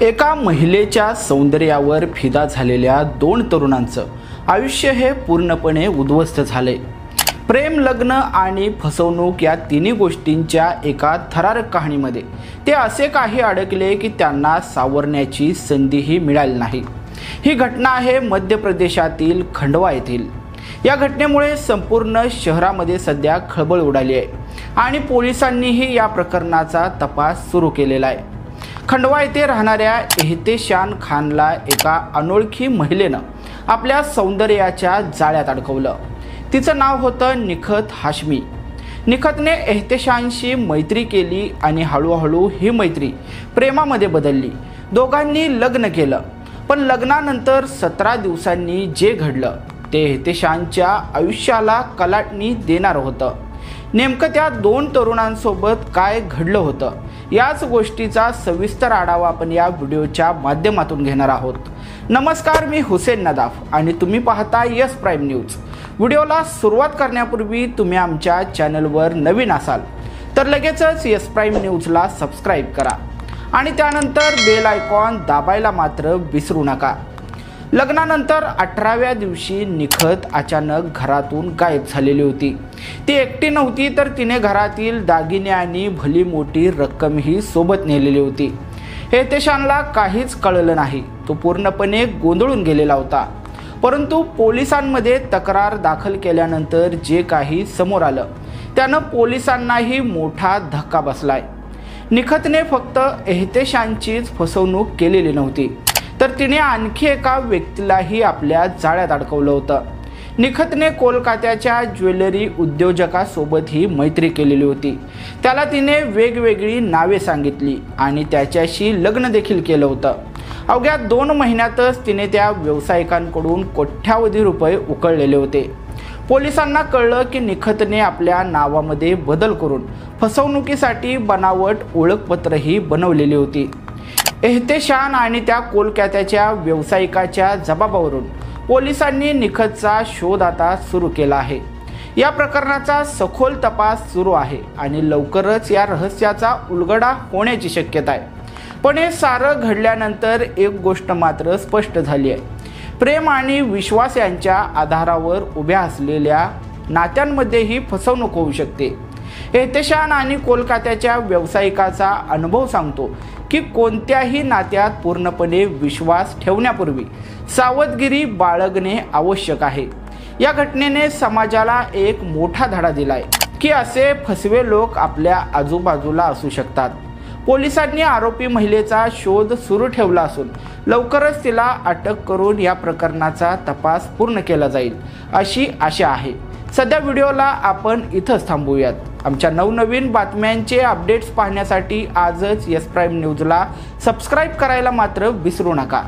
एका महिलेच्या सौंदर्यावर फिदा झालेल्या दोन तरुणांचं आयुष्य हे पूर्णपणे उद्ध्वस्त झाले। प्रेम, लग्न आणि फसवणूक या तिन्ही गोष्टींच्या एका थरारक कहाणीमध्ये ते असे काही अडकले की त्यांना सावरण्याची संधीही मिळाली नाही। ही घटना आहे मध्य प्रदेशातील खंडवा येथील। या घटनेमुळे संपूर्ण शहरामध्ये सध्या खळबळ उडाली आहे आणि पोलिसांनीही या प्रकरणाचा तपास सुरू केलेला आहे। खंडवा येथे राहणाऱ्या एहतेशान खानला एका अनोळखी महिलेनं आपल्या सौंदर्याच्या जाळ्यात अडकवलं। तिचं नाव होतं निखत हाशमी। निखतने एहतेशानशी मैत्री केली आणि हळूहळू ही मैत्री प्रेमामध्ये बदलली। दोघांनी लग्न केलं, पण लग्नानंतर 17 दिवसांनी जे घडलं ते एहतेशानच्या आयुष्याला कलाटणी देणारं होतं। नेमकं त्या दोन तरुणांसोबत काय घडलं होतं याच गोष्टीचा सविस्तर आढावा आपण या व्हिडिओच्या माध्यमातून घेणार आहोत। नमस्कार, मी हुसेन नदाफ आणि तुम्ही पाहता यस प्राईम न्यूज। व्हिडिओला सुरुवात करण्यापूर्वी तुम्ही आमच्या चॅनलवर नवीन असाल तर लगेचच यस प्राईम न्यूजला सबस्क्राईब करा आणि त्यानंतर बेल आयकॉन दाबायला मात्र विसरू नका। लग्नानंतर 18व्या दिवशी निखत अचानक घरातून गायब झालेली होती। ती एकटी नव्हती, तर तिने घरातील दागिने आणि भली मोठी रक्कमही सोबत नेलेली होती। एहतेशानला काहीच कळलं नाही, तो पूर्णपणे गोंधळून गेलेला होता। परंतु पोलिसांमध्ये तक्रार दाखल केल्यानंतर जे काही समोर आलं त्यानं पोलिसांनाही मोठा धक्का बसलाय। निखतने फक्त एहतेशानचीच फसवणूक केलेली नव्हती, तर तिने आणखी एका व्यक्तीलाही आपल्या जाळ्यात अडकवलं होतं। निखतने कोलकात्याच्या ज्वेलरी उद्योजकासोबतही मैत्री केलेली होती। त्याला तिने वेगवेगळी नावे सांगितली आणि त्याच्याशी लग्न देखील केलं होतं। अवघ्या 2 महिन्यातच तिने त्या व्यावसायिकांकडून कोट्यावधी रुपये उकळलेले होते। पोलिसांना कळलं की निखतने आपल्या नावामध्ये बदल करून फसवणुकीसाठी बनावट ओळखपत्रही बनवलेली होती। एहतेशान आणि त्या कोलकात्याच्या व्यावसायिकाच्या जबाबावरून पोलिसांनी निखतचा शोध आता सुरू केला आहे। या प्रकरणाचा सखोल तपास सुरू आहे आणि लवकरच या रहस्याचा उलगडा होण्याची शक्यता आहे। पण हे सारं घडल्यानंतर एक गोष्ट मात्र स्पष्ट झाली आहे, प्रेम आणि विश्वास यांच्या आधारावर उभ्या असलेल्या नात्यांमध्येही फसवणूक होऊ शकते। एहतेशान आणि कोलकात्याच्या व्यावसायिकाचा अनुभव सांगतो की कोणत्याही नात्यात पूर्णपणे विश्वास ठेवण्यापूर्वी सावधगिरी बाळगणे आवश्यक आहे। या घटनेने समाजाला एक मोठा धडा दिलाय की असे फसवे लोक आपल्या आजूबाजूला असू शकतात। पोलिसांनी आरोपी महिलेचा शोध सुरू ठेवला असून लवकरच तिला अटक करून या प्रकरणाचा तपास पूर्ण केला जाईल अशी आशा आहे। सध्या व्हिडिओला आपण इथंच थांबूयात। आमच्या नवनवीन बातम्यांचे अपडेट्स पाहण्यासाठी आजच यस प्राईम न्यूजला सबस्क्राईब करायला मात्र विसरू नका।